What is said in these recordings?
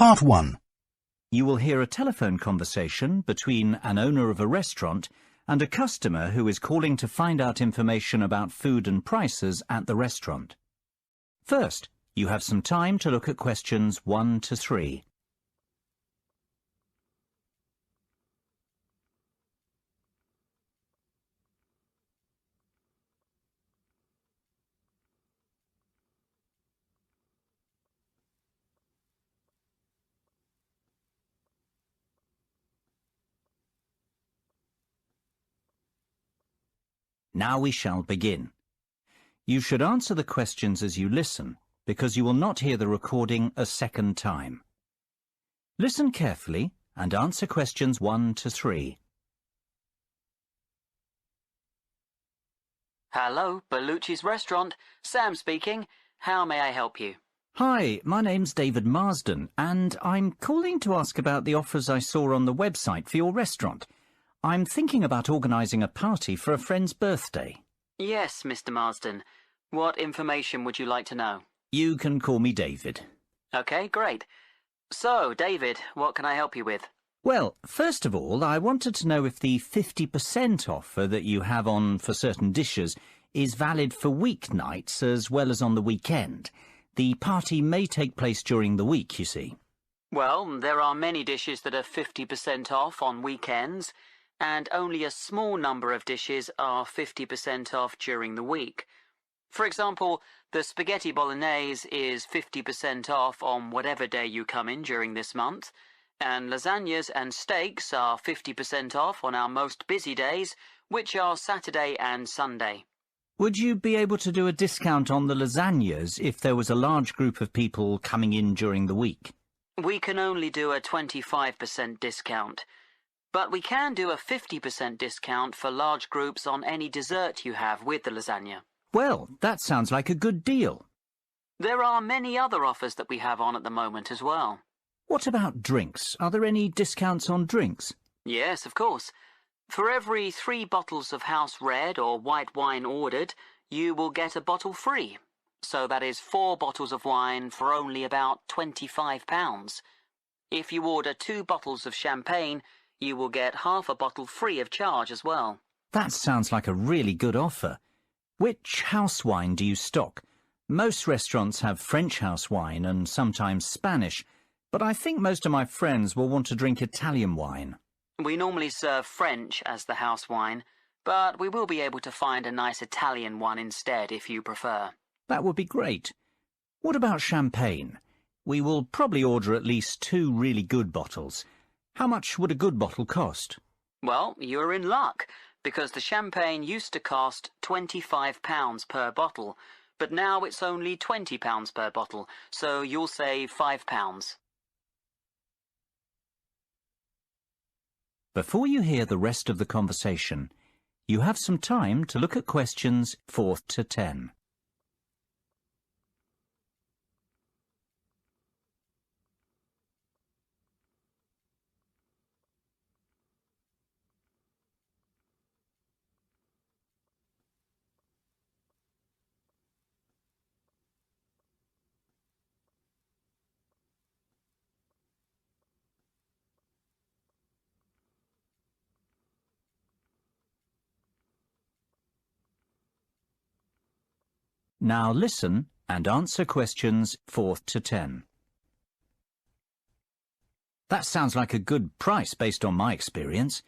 Part 1. You will hear a telephone conversation between an owner of a restaurant and a customer who is calling to find out information about food and prices at the restaurant. First, you have some time to look at questions 1 to 3. Now we shall begin. You should answer the questions as you listen, because you will not hear the recording a second time. Listen carefully and answer questions 1 to 3. Hello, Bellucci's restaurant. Sam speaking. How may I help you? Hi, my name's David Marsden, and I'm calling to ask about the offers I saw on the website for your restaurant. I'm thinking about organising a party for a friend's birthday. Yes, Mr. Marsden. What information would you like to know? You can call me David. Okay, great. So, David, what can I help you with? Well, first of all, I wanted to know if the 50% offer that you have on for certain dishes is valid for weeknights as well as on the weekend. The party may take place during the week, you see. Well, there are many dishes that are 50% off on weekends, and only a small number of dishes are 50% off during the week. For example, the spaghetti bolognese is 50% off on whatever day you come in during this month, and lasagnas and steaks are 50% off on our most busy days, which are Saturday and Sunday. Would you be able to do a discount on the lasagnas if there was a large group of people coming in during the week? We can only do a 25% discount. But we can do a 50% discount for large groups on any dessert you have with the lasagna. Well, that sounds like a good deal. There are many other offers that we have on at the moment as well. What about drinks? Are there any discounts on drinks? Yes, of course. For every 3 bottles of house red or white wine ordered, you will get a bottle free. So that is 4 bottles of wine for only about £25. If you order 2 bottles of champagne, you will get half a bottle free of charge as well. That sounds like a really good offer. Which house wine do you stock? Most restaurants have French house wine and sometimes Spanish, but I think most of my friends will want to drink Italian wine. We normally serve French as the house wine, but we will be able to find a nice Italian one instead if you prefer. That would be great. What about champagne? We will probably order at least 2 really good bottles. How much would a good bottle cost? Well, you're in luck, because the champagne used to cost £25 per bottle, but now it's only £20 per bottle, so you'll save £5. Before you hear the rest of the conversation, you have some time to look at questions 4 to 10. Now listen and answer questions 4 to 10. That sounds like a good price based on my experience.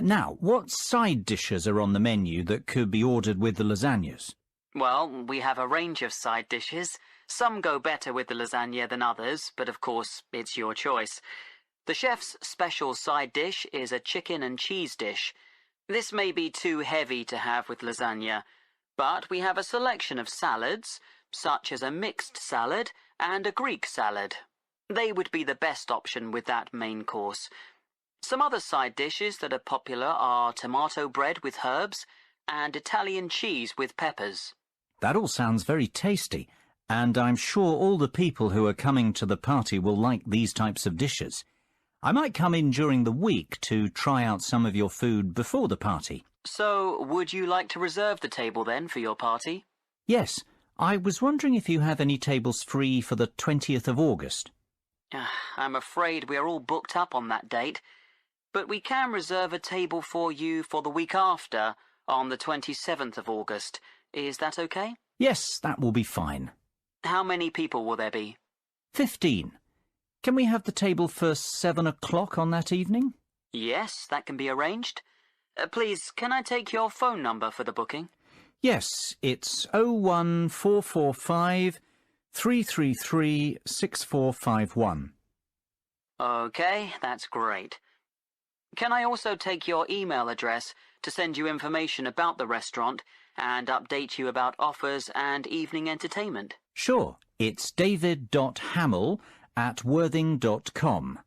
Now, what side dishes are on the menu that could be ordered with the lasagnas? Well, we have a range of side dishes. Some go better with the lasagna than others, but of course, it's your choice. The chef's special side dish is a chicken and cheese dish. This may be too heavy to have with lasagna, but we have a selection of salads, such as a mixed salad and a Greek salad. They would be the best option with that main course. Some other side dishes that are popular are tomato bread with herbs and Italian cheese with peppers. That all sounds very tasty, and I'm sure all the people who are coming to the party will like these types of dishes. I might come in during the week to try out some of your food before the party. So, would you like to reserve the table then for your party? Yes, I was wondering if you have any tables free for the 20th of August. I'm afraid we are all booked up on that date, but we can reserve a table for you for the week after, on the 27th of August. Is that okay? Yes, that will be fine. How many people will there be? 15. Can we have the table for 7 o'clock on that evening? Yes, that can be arranged. Please, can I take your phone number for the booking? Yes, it's 01445 333 6451. Okay, that's great. Can I also take your email address to send you information about the restaurant and update you about offers and evening entertainment? Sure, it's david.hamill@worthing.com.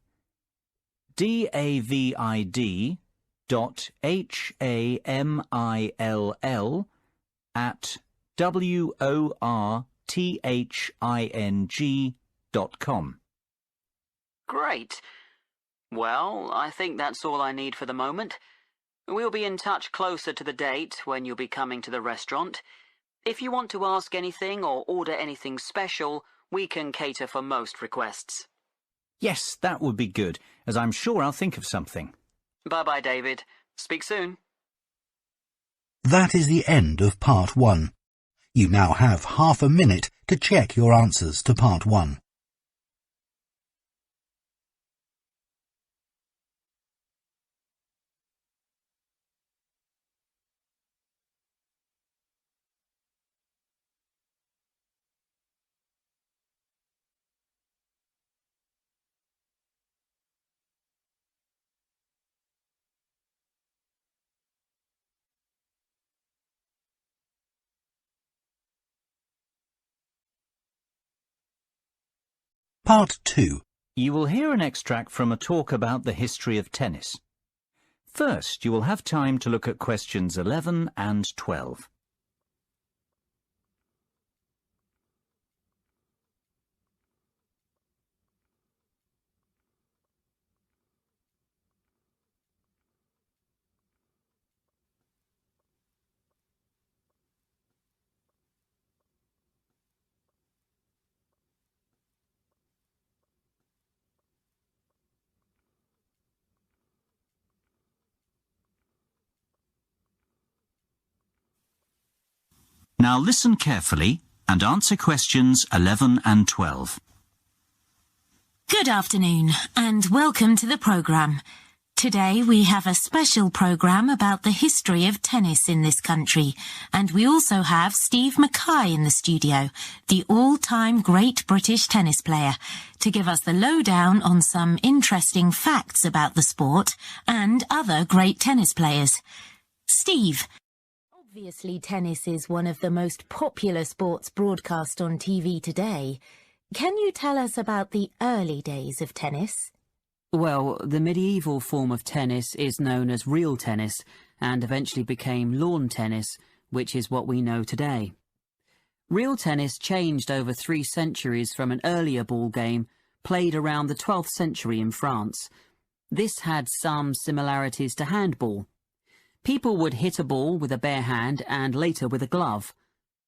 david.hamill@worthing.com. Great. Well, I think that's all I need for the moment. We'll be in touch closer to the date when you'll be coming to the restaurant. If you want to ask anything or order anything special, we can cater for most requests. Yes, that would be good, as I'm sure I'll think of something. Bye-bye, David. Speak soon. That is the end of part 1. You now have half a minute to check your answers to part 1. Part 2. You will hear an extract from a talk about the history of tennis. First, you will have time to look at questions 11 and 12. Now listen carefully and answer questions 11 and 12. Good afternoon and welcome to the programme. Today we have a special programme about the history of tennis in this country, and we also have Steve Mackay in the studio, the all-time great British tennis player, to give us the lowdown on some interesting facts about the sport and other great tennis players. Steve, obviously tennis is one of the most popular sports broadcast on TV today. Can you tell us about the early days of tennis? Well, the medieval form of tennis is known as real tennis and eventually became lawn tennis, which is what we know today. Real tennis changed over 3 centuries from an earlier ball game played around the 12th century in France. This had some similarities to handball. People would hit a ball with a bare hand and later with a glove.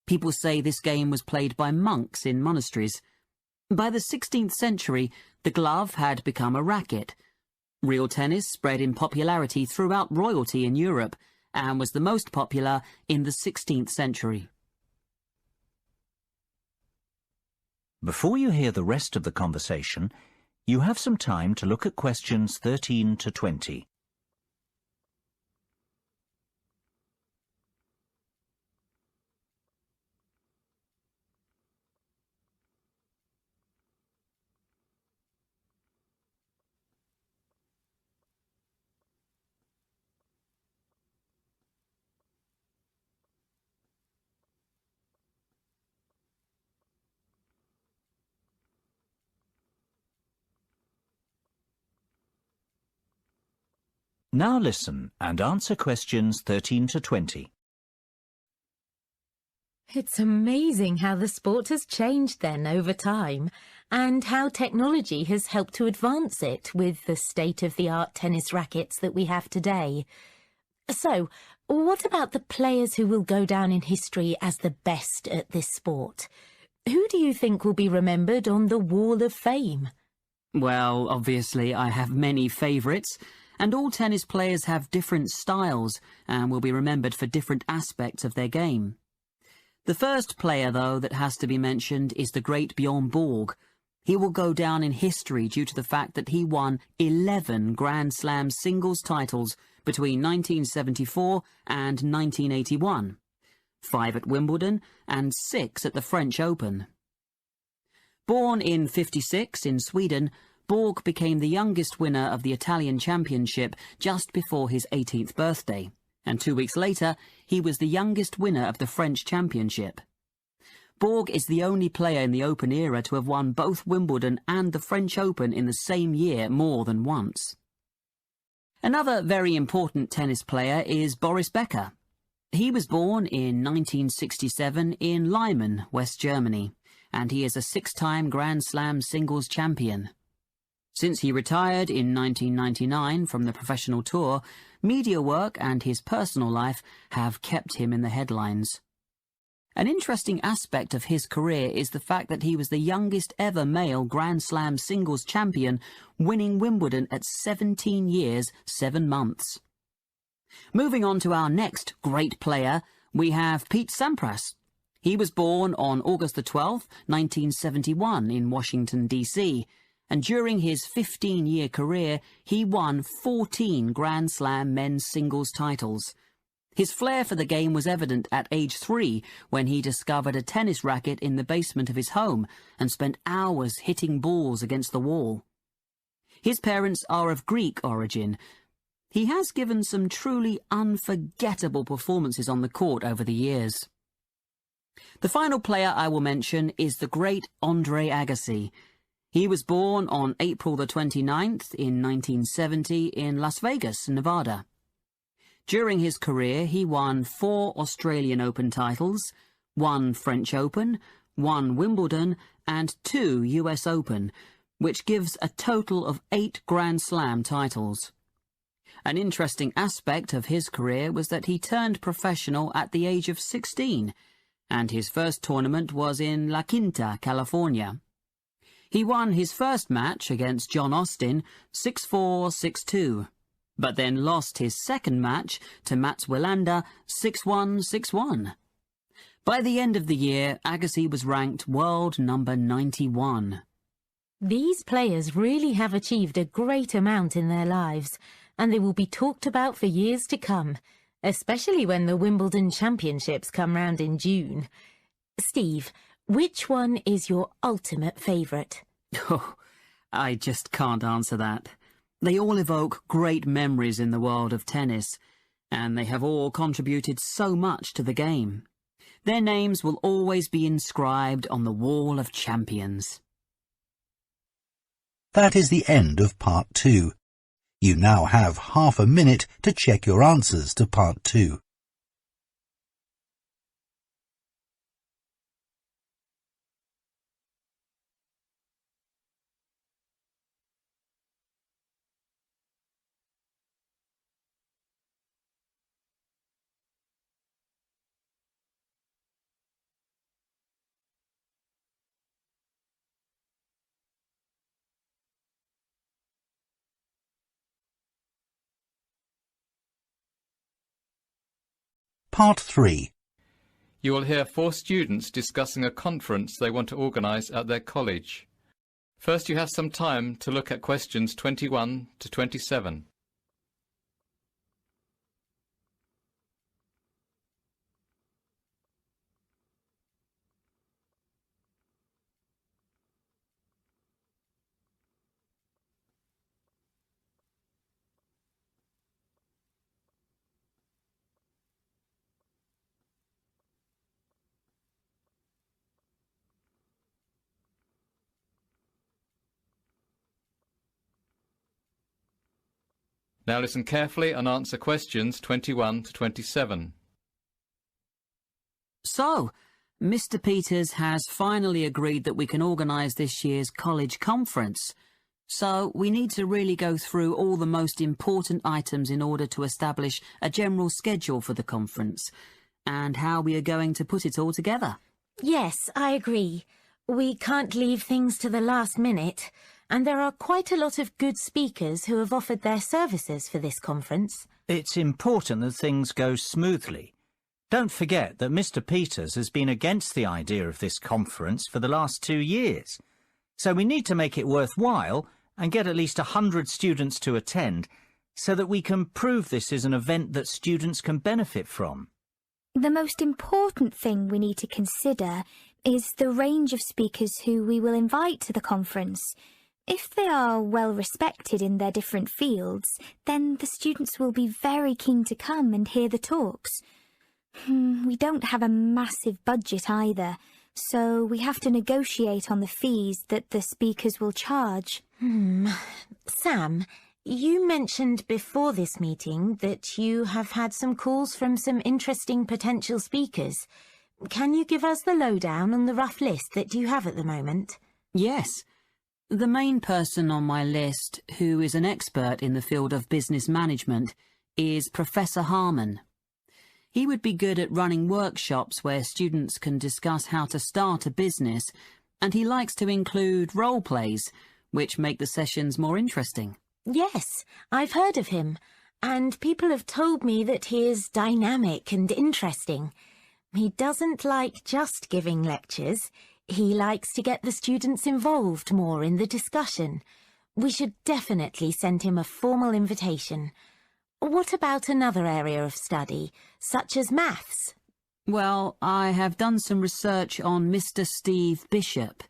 People say this game was played by monks in monasteries. By the 16th century, the glove had become a racket. Real tennis spread in popularity throughout royalty in Europe and was the most popular in the 16th century. Before you hear the rest of the conversation, you have some time to look at questions 13 to 20. Now listen and answer questions 13 to 20. It's amazing how the sport has changed then over time, and how technology has helped to advance it with the state-of-the-art tennis rackets that we have today. So, what about the players who will go down in history as the best at this sport? Who do you think will be remembered on the Wall of Fame? Well, obviously I have many favourites, and all tennis players have different styles and will be remembered for different aspects of their game. The first player, though, that has to be mentioned is the great Bjorn Borg. He will go down in history due to the fact that he won 11 Grand Slam singles titles between 1974 and 1981, 5 at Wimbledon and 6 at the French Open. Born in '56 in Sweden, Borg became the youngest winner of the Italian Championship just before his 18th birthday, and 2 weeks later he was the youngest winner of the French Championship. Borg is the only player in the Open era to have won both Wimbledon and the French Open in the same year more than once. Another very important tennis player is Boris Becker. He was born in 1967 in Lyman, West Germany, and he is a 6-time Grand Slam singles champion. Since he retired in 1999 from the professional tour, media work and his personal life have kept him in the headlines. An interesting aspect of his career is the fact that he was the youngest ever male Grand Slam singles champion, winning Wimbledon at 17 years, 7 months. Moving on to our next great player, we have Pete Sampras. He was born on August the 12th, 1971 in Washington, D.C., and during his 15-year career, he won 14 Grand Slam men's singles titles. His flair for the game was evident at age 3 when he discovered a tennis racket in the basement of his home and spent hours hitting balls against the wall. His parents are of Greek origin. He has given some truly unforgettable performances on the court over the years. The final player I will mention is the great Andre Agassi. He was born on April the 29th in 1970 in Las Vegas, Nevada. During his career, he won 4 Australian Open titles, 1 French Open, 1 Wimbledon, and 2 US Open, which gives a total of 8 Grand Slam titles. An interesting aspect of his career was that he turned professional at the age of 16, and his first tournament was in La Quinta, California. He won his first match against John Austin 6-4, 6-2. But then lost his second match to Mats Wilander 6-1, 6-1. By the end of the year, Agassi was ranked world number 91. These players really have achieved a great amount in their lives, and they will be talked about for years to come, especially when the Wimbledon Championships come round in June. Steve, which one is your ultimate favourite? Oh, I just can't answer that. They all evoke great memories in the world of tennis, and they have all contributed so much to the game. Their names will always be inscribed on the wall of champions. That is the end of part 2. You now have half a minute to check your answers to part 2. Part 3. You will hear 4 students discussing a conference they want to organise at their college. First, you have some time to look at questions 21 to 27. Now listen carefully and answer questions 21 to 27. So, Mr. Peters has finally agreed that we can organise this year's college conference. So, we need to really go through all the most important items in order to establish a general schedule for the conference, and how we are going to put it all together. Yes, I agree. We can't leave things to the last minute. and there are quite a lot of good speakers who have offered their services for this conference. It's important that things go smoothly. Don't forget that Mr. Peters has been against the idea of this conference for the last 2 years. So we need to make it worthwhile and get at least 100 students to attend so that we can prove this is an event that students can benefit from. The most important thing we need to consider is the range of speakers who we will invite to the conference. If they are well respected in their different fields, then the students will be very keen to come and hear the talks. We don't have a massive budget either, so we have to negotiate on the fees that the speakers will charge. Sam, you mentioned before this meeting that you have had some calls from some interesting potential speakers. Can you give us the lowdown on the rough list that you have at the moment? Yes. The main person on my list, who is an expert in the field of business management, is Professor Harmon. He would be good at running workshops where students can discuss how to start a business, and he likes to include role plays, which make the sessions more interesting. Yes, I've heard of him, and people have told me that he is dynamic and interesting. He doesn't like just giving lectures. He likes to get the students involved more in the discussion. We should definitely send him a formal invitation. What about another area of study, such as maths? Well, I have done some research on Mr. Steve Bishop.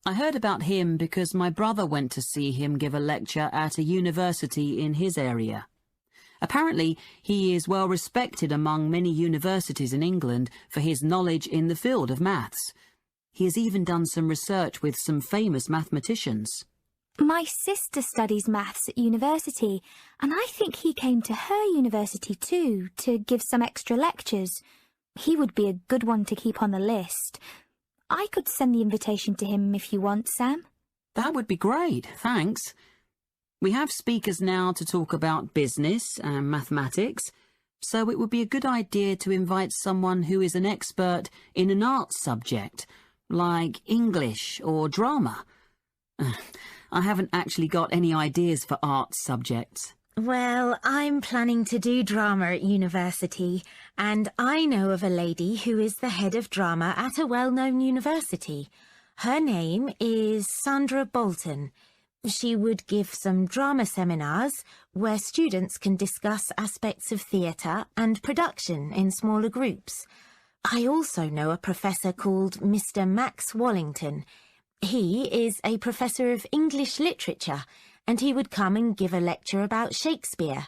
I heard about him because my brother went to see him give a lecture at a university in his area. Apparently, he is well respected among many universities in England for his knowledge in the field of maths. He has even done some research with some famous mathematicians. My sister studies maths at university, and I think he came to her university too, to give some extra lectures. He would be a good one to keep on the list. I could send the invitation to him if you want, Sam. That would be great, thanks. We have speakers now to talk about business and mathematics, so it would be a good idea to invite someone who is an expert in an arts subject, like English or drama. I haven't actually got any ideas for arts subjects. Well, I'm planning to do drama at university, and I know of a lady who is the head of drama at a well-known university. Her name is Sandra Bolton. She would give some drama seminars where students can discuss aspects of theatre and production in smaller groups. I also know a professor called Mr. Max Wallington. He is a professor of English literature, and he would come and give a lecture about Shakespeare.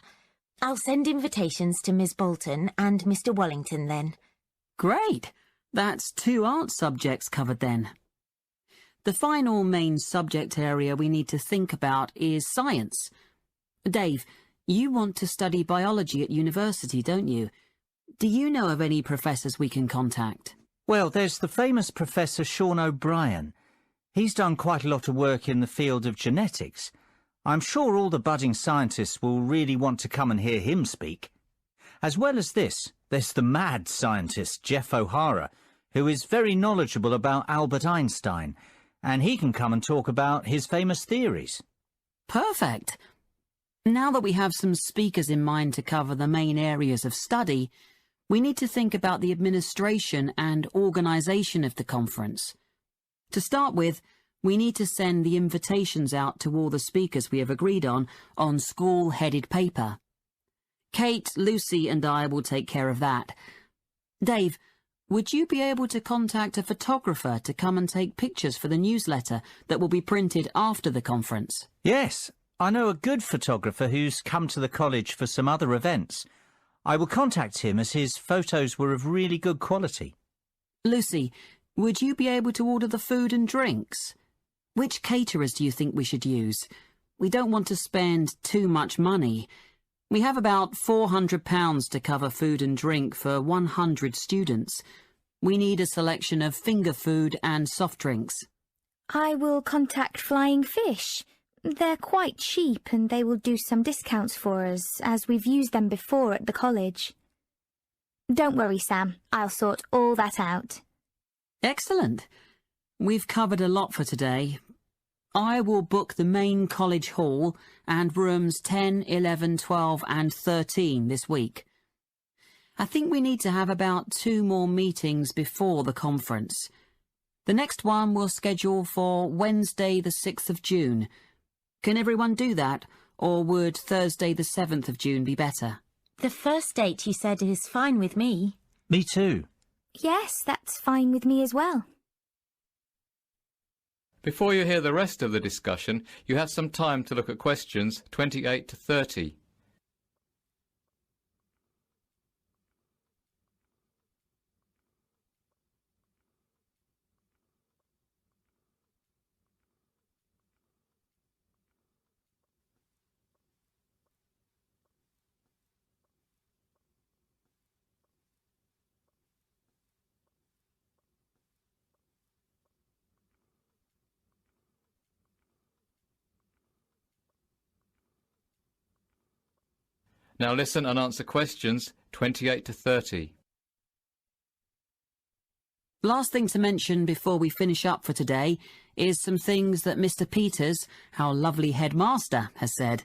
I'll send invitations to Miss Bolton and Mr. Wallington then. Great! That's 2 art subjects covered then. The final main subject area we need to think about is science. Dave, you want to study biology at university, don't you? Do you know of any professors we can contact? Well, there's the famous Professor Sean O'Brien. He's done quite a lot of work in the field of genetics. I'm sure all the budding scientists will really want to come and hear him speak. As well as this, there's the mad scientist Jeff O'Hara, who is very knowledgeable about Albert Einstein, and he can come and talk about his famous theories. Perfect. Now that we have some speakers in mind to cover the main areas of study, we need to think about the administration and organisation of the conference. To start with, we need to send the invitations out to all the speakers we have agreed on school-headed paper. Kate, Lucy and I will take care of that. Dave, would you be able to contact a photographer to come and take pictures for the newsletter that will be printed after the conference? Yes, I know a good photographer who's come to the college for some other events. I will contact him as his photos were of really good quality. Lucy, would you be able to order the food and drinks? Which caterers do you think we should use? We don't want to spend too much money. We have about £400 to cover food and drink for 100 students. We need a selection of finger food and soft drinks. I will contact Flying Fish. They're quite cheap and they will do some discounts for us, as we've used them before at the college. Don't worry, Sam. I'll sort all that out. Excellent. We've covered a lot for today. I will book the main college hall and rooms 10, 11, 12 and 13 this week. I think we need to have about 2 more meetings before the conference. The next one we'll schedule for Wednesday the 6th of June. Can everyone do that, or would Thursday the 7th of June be better? The first date you said is fine with me. Me too. Yes, that's fine with me as well. Before you hear the rest of the discussion, you have some time to look at questions 28 to 30. Now listen and answer questions 28 to 30. Last thing to mention before we finish up for today is some things that Mr. Peters, our lovely headmaster, has said.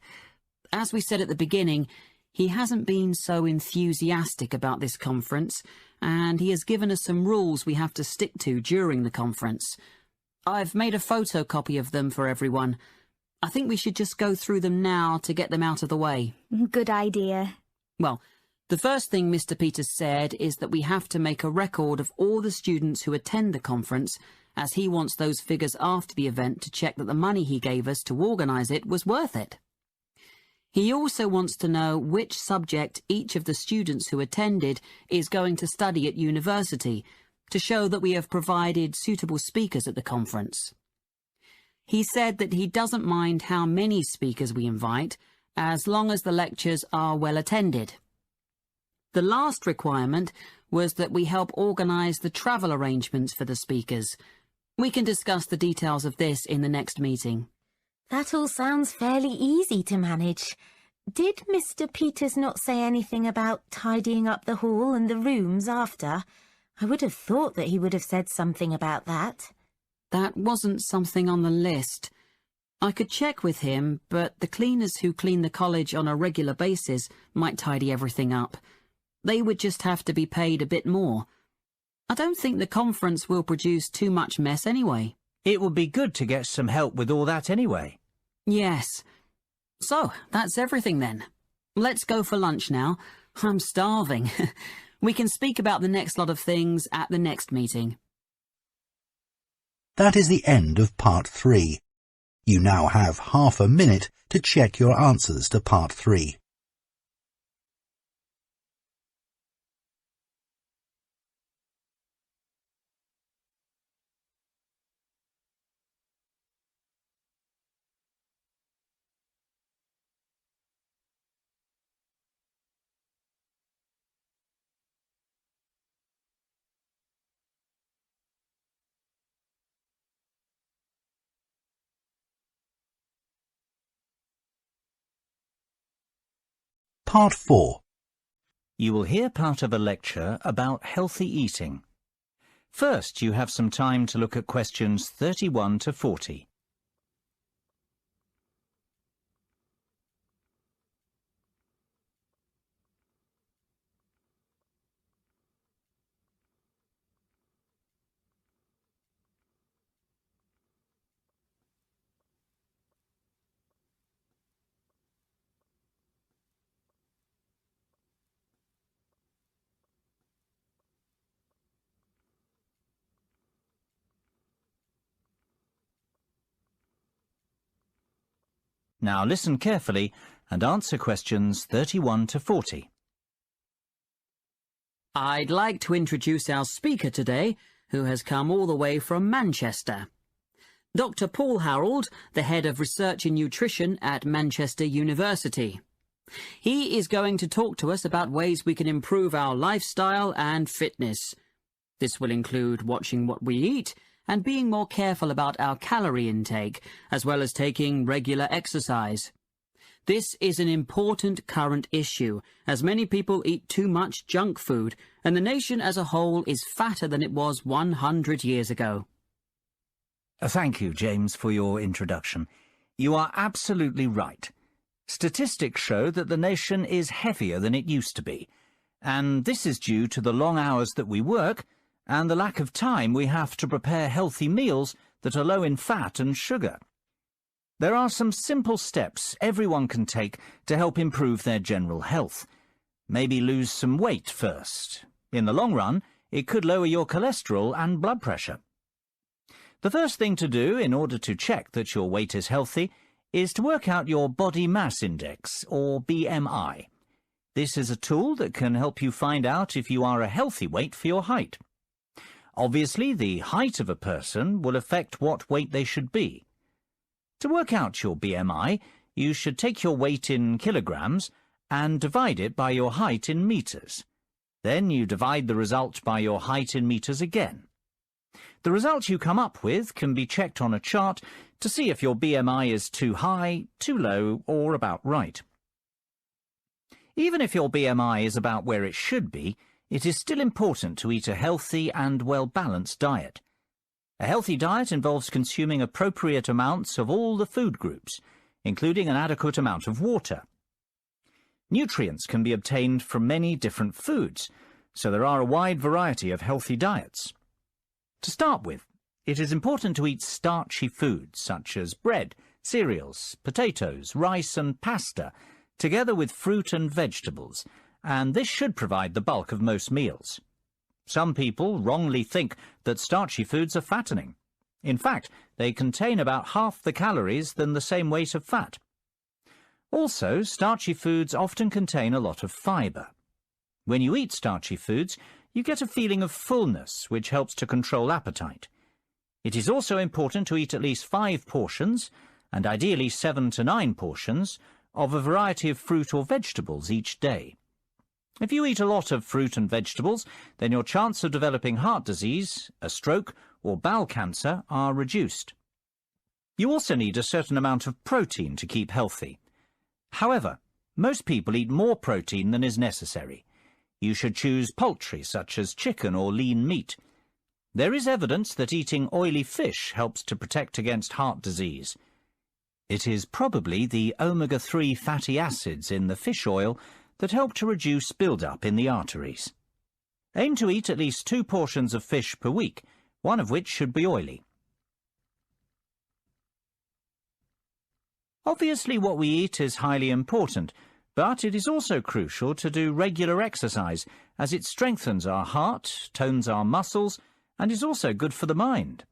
As we said at the beginning, he hasn't been so enthusiastic about this conference, and he has given us some rules we have to stick to during the conference. I've made a photocopy of them for everyone. I think we should just go through them now to get them out of the way. Good idea. Well, the first thing Mr. Peters said is that we have to make a record of all the students who attend the conference, as he wants those figures after the event to check that the money he gave us to organise it was worth it. He also wants to know which subject each of the students who attended is going to study at university, to show that we have provided suitable speakers at the conference. He said that he doesn't mind how many speakers we invite, as long as the lectures are well attended. The last requirement was that we help organise the travel arrangements for the speakers. We can discuss the details of this in the next meeting. That all sounds fairly easy to manage. Did Mr. Peters not say anything about tidying up the hall and the rooms after? I would have thought that he would have said something about that. That wasn't something on the list. I could check with him, but the cleaners who clean the college on a regular basis might tidy everything up. They would just have to be paid a bit more. I don't think the conference will produce too much mess anyway. It would be good to get some help with all that anyway. Yes. So, that's everything then. Let's go for lunch now. I'm starving. We can speak about the next lot of things at the next meeting. That is the end of part 3. You now have half a minute to check your answers to part 3. Part 4. You will hear part of a lecture about healthy eating. First, you have some time to look at questions 31 to 40. Now listen carefully and answer questions 31 to 40. I'd like to introduce our speaker today, who has come all the way from Manchester. Dr. Paul Harold, the head of research in nutrition at Manchester University. He is going to talk to us about ways we can improve our lifestyle and fitness. This will include watching what we eat and being more careful about our calorie intake, as well as taking regular exercise. This is an important current issue, as many people eat too much junk food, and the nation as a whole is fatter than it was 100 years ago. Thank you, James, for your introduction. You are absolutely right. Statistics show that the nation is heavier than it used to be, and this is due to the long hours that we work and the lack of time we have to prepare healthy meals that are low in fat and sugar. There are some simple steps everyone can take to help improve their general health. Maybe lose some weight first. In the long run, it could lower your cholesterol and blood pressure. The first thing to do in order to check that your weight is healthy is to work out your body mass index, or BMI. This is a tool that can help you find out if you are a healthy weight for your height. Obviously, the height of a person will affect what weight they should be. To work out your BMI, you should take your weight in kilograms and divide it by your height in meters. Then you divide the result by your height in meters again. The result you come up with can be checked on a chart to see if your BMI is too high, too low, or about right. Even if your BMI is about where it should be, it is still important to eat a healthy and well-balanced diet. A healthy diet involves consuming appropriate amounts of all the food groups, including an adequate amount of water. Nutrients can be obtained from many different foods, so there are a wide variety of healthy diets. To start with, it is important to eat starchy foods such as bread, cereals, potatoes, rice and pasta, together with fruit and vegetables, and this should provide the bulk of most meals. Some people wrongly think that starchy foods are fattening. In fact, they contain about half the calories than the same weight of fat. Also, starchy foods often contain a lot of fibre. When you eat starchy foods, you get a feeling of fullness, which helps to control appetite. It is also important to eat at least 5 portions, and ideally 7 to 9 portions, of a variety of fruit or vegetables each day. If you eat a lot of fruit and vegetables, then your chance of developing heart disease, a stroke, or bowel cancer are reduced. You also need a certain amount of protein to keep healthy. However, most people eat more protein than is necessary. You should choose poultry such as chicken or lean meat. There is evidence that eating oily fish helps to protect against heart disease. It is probably the omega-3 fatty acids in the fish oil that help to reduce build-up in the arteries. Aim to eat at least 2 portions of fish per week, one of which should be oily. Obviously, what we eat is highly important, but it is also crucial to do regular exercise, as it strengthens our heart, tones our muscles, and is also good for the mind.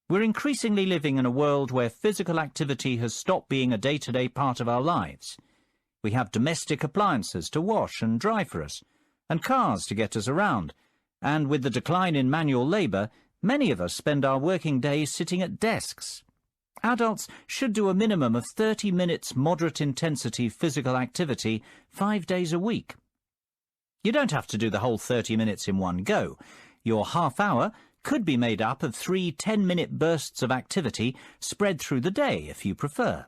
We're increasingly living in a world where physical activity has stopped being a day-to-day part of our lives. We have domestic appliances to wash and dry for us, and cars to get us around, and with the decline in manual labour, many of us spend our working days sitting at desks. Adults should do a minimum of 30 minutes moderate-intensity physical activity 5 days a week. You don't have to do the whole 30 minutes in one go. Your half hour could be made up of 3 10-minute bursts of activity spread through the day if you prefer.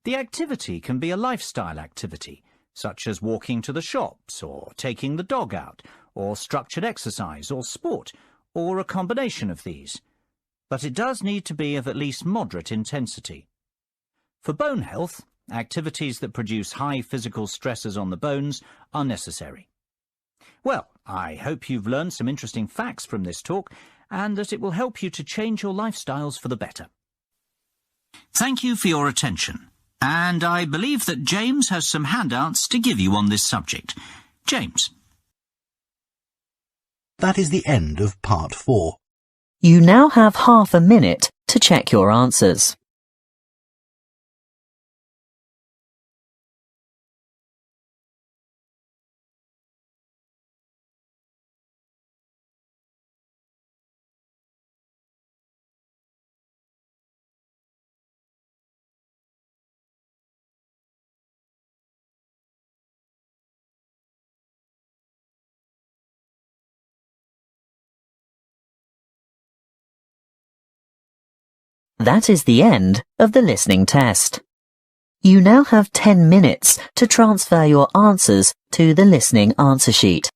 The activity can be a lifestyle activity, such as walking to the shops, or taking the dog out, or structured exercise, or sport, or a combination of these. But it does need to be of at least moderate intensity. For bone health, activities that produce high physical stresses on the bones are necessary. Well, I hope you've learned some interesting facts from this talk, and that it will help you to change your lifestyles for the better. Thank you for your attention. And I believe that James has some handouts to give you on this subject. James. That is the end of part 4. You now have half a minute to check your answers. That is the end of the listening test. You now have 10 minutes to transfer your answers to the listening answer sheet.